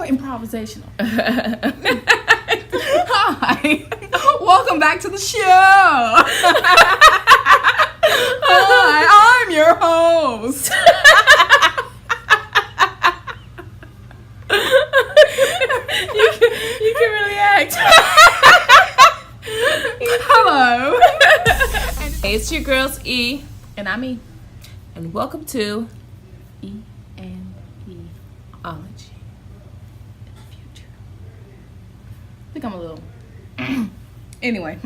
more improvisational. Hi, welcome back to the show. Hi, I'm your host. You can really act. Hello. Hey, it's your girls E, And I'm E. and welcome to E&E Ology. Future. I think I'm a little. Anyway.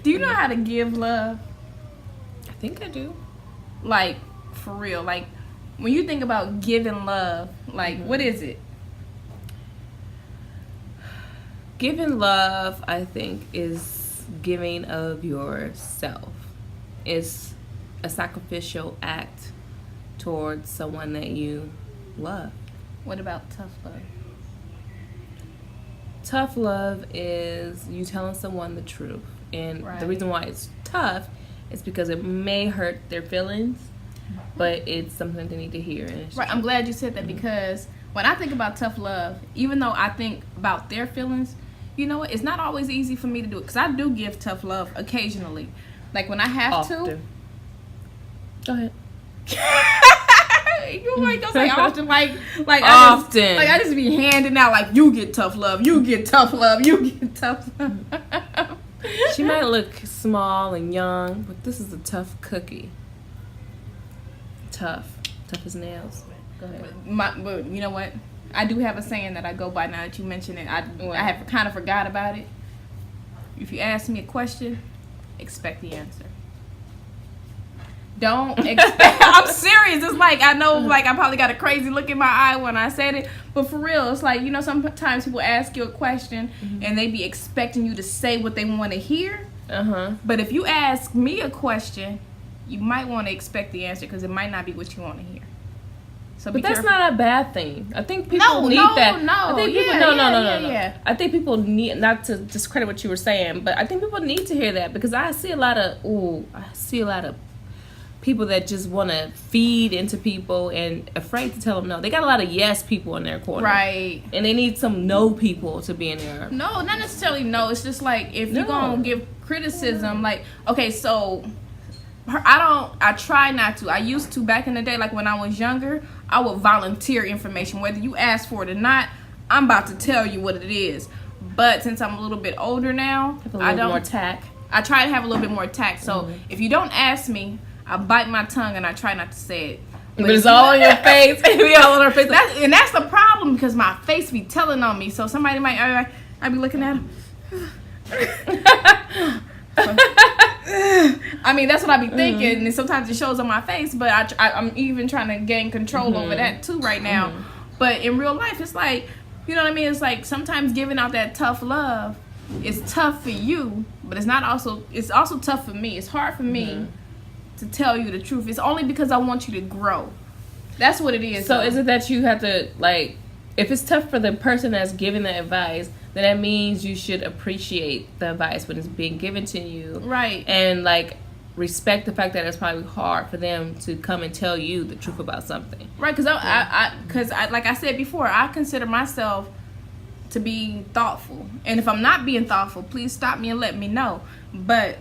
Do you know how to give love? I think I do. Like, for real. Like, when you think about giving love, like, what is it? Giving love, I think, is giving of yourself. It's a sacrificial act towards someone that you love. What about tough love? Tough love is you telling someone the truth. And Right. the reason why it's tough is because it may hurt their feelings, but it's something they need to hear. And it's Right, I'm glad you said that because when I think about tough love, even though I think about their feelings, you know what? It's not always easy for me to do it because I do give tough love occasionally. Like when I have often. Go ahead. to. You might go say often, like Often. I just be handing out like you get tough love, you get tough love, you get tough love. She might look small and young, but this is a tough cookie. Tough as nails. Go ahead. But you know what? I do have a saying that I go by now that you mentioned it. I have kind of forgot about it. If you ask me a question, expect the answer. Don't expect. I'm serious. It's like I know, like I probably got a crazy look in my eye when I said it, but for real, it's like, you know, sometimes people ask you a question and they be expecting you to say what they want to hear. But if you ask me a question, you might want to expect the answer because it might not be what you want to hear. So But that's not a bad thing. I think people No, need no, that. no. I think people, Yeah, no. yeah. I think people need, not to discredit what you were saying, but I think people need to hear that because I see a lot of people that just want to feed into people and afraid to tell them no. They got a lot of yes people in their corner. Right. And they need some no people to be in there. No, not necessarily no. It's just like if you're going to give criticism, like, okay, so I try not to. I used to back in the day, like when I was younger, I would volunteer information. Whether you ask for it or not, I'm about to tell you what it is. But since I'm a little bit older now, I don't more tact. I try to have a little bit more tact. So if you don't ask me, I bite my tongue and I try not to say it. But it's all on your face. It be all on her face. And that's the problem because my face be telling on me. So somebody might, I be looking at them. I mean, that's what I be thinking, and sometimes it shows on my face. But I'm even trying to gain control over that too right now. But in real life, it's like, you know what I mean? It's like sometimes giving out that tough love is tough for you, but it's also tough for me. It's hard for me to tell you the truth. It's only because I want you to grow. That's what it is. So is it that you have to, like, if it's tough for the person that's giving the advice, then that means you should appreciate the advice when it's being given to you. Right. And, like, respect the fact that it's probably hard for them to come and tell you the truth about something. Right, because I like I said before, I consider myself to be thoughtful. And if I'm not being thoughtful, please stop me and let me know. But,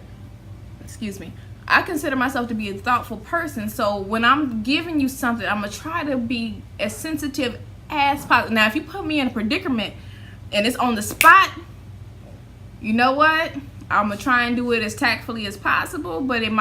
excuse me, I consider myself to be a thoughtful person. So when I'm giving you something, I'm going to try to be as sensitive as possible. Now, if you put me in a predicament and it's on the spot, you know what? I'm going to try and do it as tactfully as possible, but I'm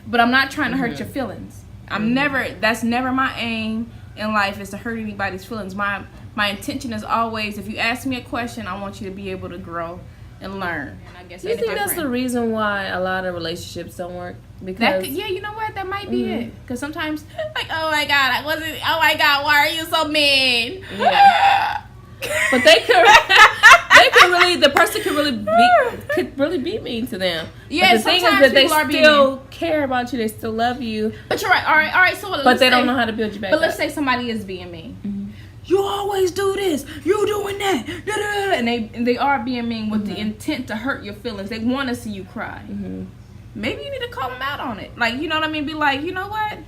not trying to hurt your feelings. That's never my aim in life, is to hurt anybody's feelings. My intention is always, if you ask me a question, I want you to be able to grow and learn. And I guess Do you think that's the reason why a lot of relationships don't work? Because you know what? That might be it. Because sometimes, like, oh my God, why are you so mean? Yeah. But they could really, the person could really be mean to them. Yeah, but the thing is that they still care about you, they still love you. But you're right. All right. So but they don't know how to build you back. But let's say somebody is being mean. Mm-hmm. You always do this. You doing that. Da, da, da. And they are being mean with the intent to hurt your feelings. They want to see you cry. Maybe you need to call them out on it. Like, you know what I mean? Be like, you know what?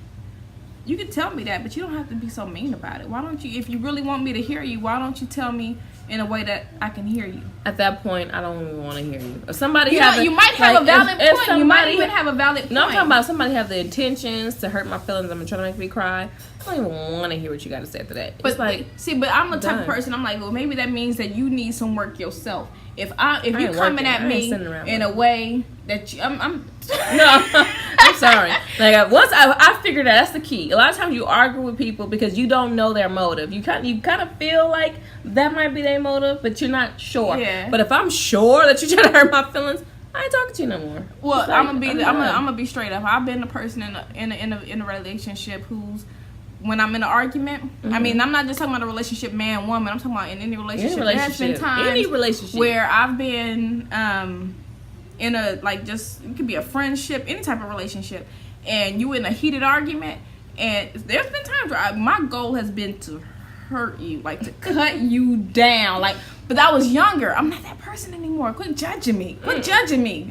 You can tell me that, but you don't have to be so mean about it. Why don't you, if you really want me to hear you, why don't you tell me in a way that I can hear you? At that point, I don't even want to hear you. If somebody you might have a valid point. You might even have a valid point. No, I'm talking about somebody have the intentions to hurt my feelings. I'm trying to make me cry. I don't even want to hear what you got to say after that. But but I'm the type of person. I'm like, well, maybe that means that you need some work yourself. If you're coming at me in a way that I'm no, I'm sorry. Like once I figured that that's the key. A lot of times you argue with people because you don't know their motive. You kind of feel like that might be their motive, but you're not sure. Yeah. But if I'm sure that you're trying to hurt my feelings, I ain't talking to you no more. Well, like, I'm gonna be straight up. I've been a person in a relationship who's, when I'm in an argument, I mean, I'm not just talking about a relationship man woman. I'm talking about in any relationship. There's been times where I've been in a, like, just, it could be a friendship, any type of relationship, and you in a heated argument, and there's been times where my goal has been to hurt you, like to cut you down, like, but I was younger. I'm not that person anymore. Quit judging me.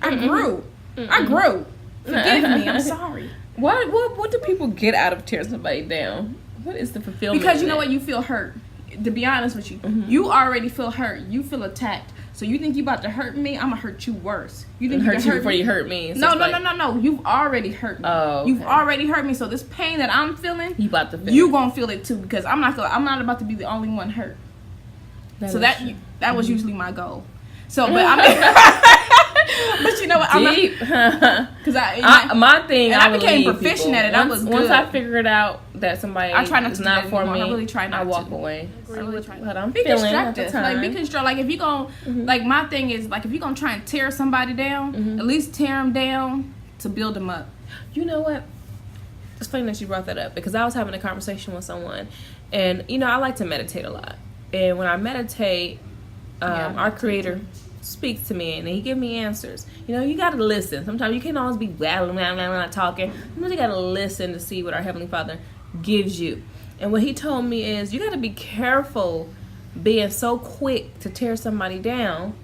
I grew. Forgive me. I'm sorry. What do people get out of tearing somebody down? What is the fulfillment? Because you know what, you feel hurt. To be honest with you, you already feel hurt. You feel attacked. So you think you about to hurt me? I'm gonna hurt you worse. You think hurt you before you hurt me? So no. You've already hurt me. Oh, okay. You've already hurt me. So this pain that I'm feeling, you about to feel you gonna feel it too, because I'm not about to be the only one hurt. That was usually my goal. So, but I mean, but you know what? Deep. Because my thing, I became proficient at it. That was good. Once I figured out that somebody is not for me, I really try not I walk to. away. I really try what I'm be feeling at the constructive. time. Like, be constructive. Like, if you gonna, like, my thing is, like, if you're gonna try and tear somebody down, at least tear them down to build them up. You know what? It's funny that you brought that up, because I was having a conversation with someone, and you know, I like to meditate a lot, and when I meditate, our Creator speaks to me and he give me answers. You know, you gotta listen. Sometimes you can't always be talking. Sometimes you gotta listen to see what our Heavenly Father gives you. And what he told me is, you gotta be careful being so quick to tear somebody down,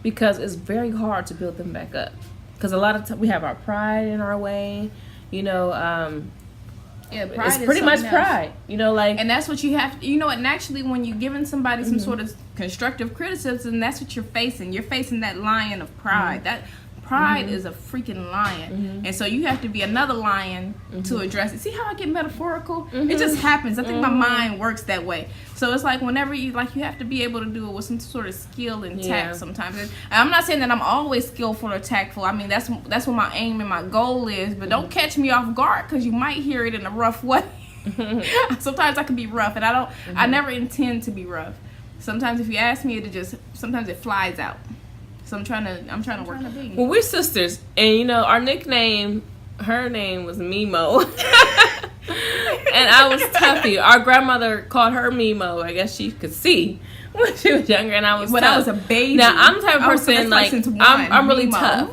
because it's very hard to build them back up. Because a lot of times we have our pride in our way. You know, pride it's pretty much pride. You know, like, and that's what you have. You know, and actually, when you're giving somebody some sort of constructive criticism, that's what you're facing. You're facing that lion of pride. That pride is a freaking lion, and so you have to be another lion to address it. See how I get metaphorical? It just happens. I think my mind works that way. So it's like, whenever you have to be able to do it with some sort of skill and tact sometimes. And I'm not saying that I'm always skillful or tactful. I mean, that's what my aim and my goal is. But don't catch me off guard, because you might hear it in a rough way. Sometimes I can be rough, and I never intend to be rough. Sometimes if you ask me, sometimes it flies out. So I'm trying to work. Well, we're sisters, and you know, our nickname, her name was Mimo. And I was Tuffy. Our grandmother called her Mimo. I guess she could see when she was younger, and I was when tough. I was a baby. Now I'm the type of person, like, I'm really Mimo. tough.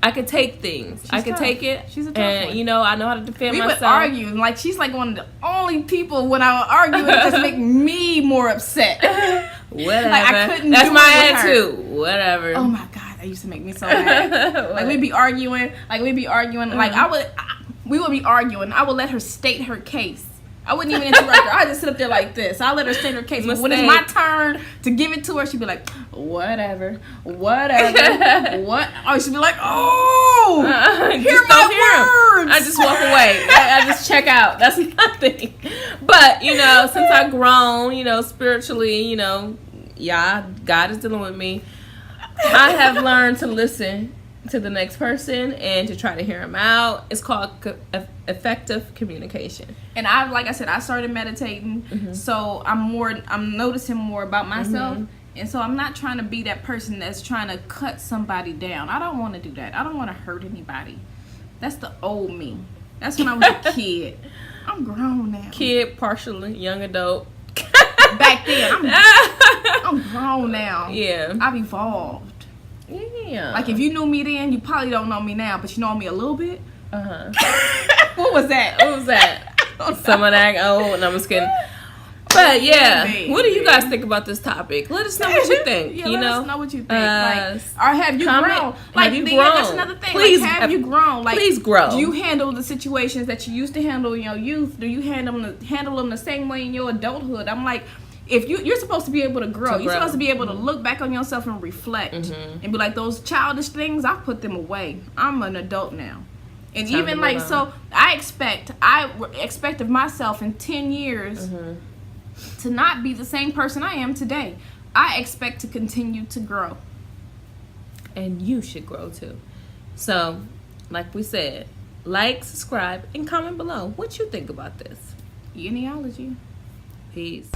I could take things. I could take it. She's a tough and one. You know, I know how to defend myself. We would argue, like, she's like one of the only people, when I would argue, it just make me more upset. Whatever. Like, I couldn't. That's do my it with attitude. her. Whatever. Oh my god, that used to make me so mad. Like, we'd be arguing. Like, we would be arguing. I would let her state her case. I wouldn't even interrupt her. I'd just sit up there like this. I'll let her state her case. But when it's my turn to give it to her, she'd be like, whatever. What? Oh, she'd be like, oh, hear my words. I just walk away. I just check out. That's nothing. But, you know, since I've grown, you know, spiritually, you know, God is dealing with me. I have learned to listen to the next person and to try to hear them out. It's called effective communication. And like I said, I started meditating, so I'm noticing more about myself, and so I'm not trying to be that person that's trying to cut somebody down. I don't want to do that. I don't want to hurt anybody. That's the old me. That's when I was a kid. I'm grown now. Kid, partially young adult. Back then, I'm grown now. Yeah, I've evolved. Yeah. Like, if you knew me then, you probably don't know me now, but you know me a little bit. What was that? Some of that old, and I'm just kidding. But yeah, what do you guys think about this topic? Let us know what you think. Yeah, you let know? us know what you think. Or have you comment, grown? Like, have you grown? That's another thing. Please, like, have you grown? Like, please grow. Do you handle the situations that you used to handle in your youth? Do you handle them the same way in your adulthood? I'm like, if you're supposed to be able to grow. You're supposed to be able to look back on yourself and reflect and be like, those childish things, I put them away. I'm an adult now. And Time even like, so I expect of myself in 10 years to not be the same person I am today. I expect to continue to grow. And you should grow too. So, like we said, like, subscribe, and comment below what you think about this. E&E Ology. Peace.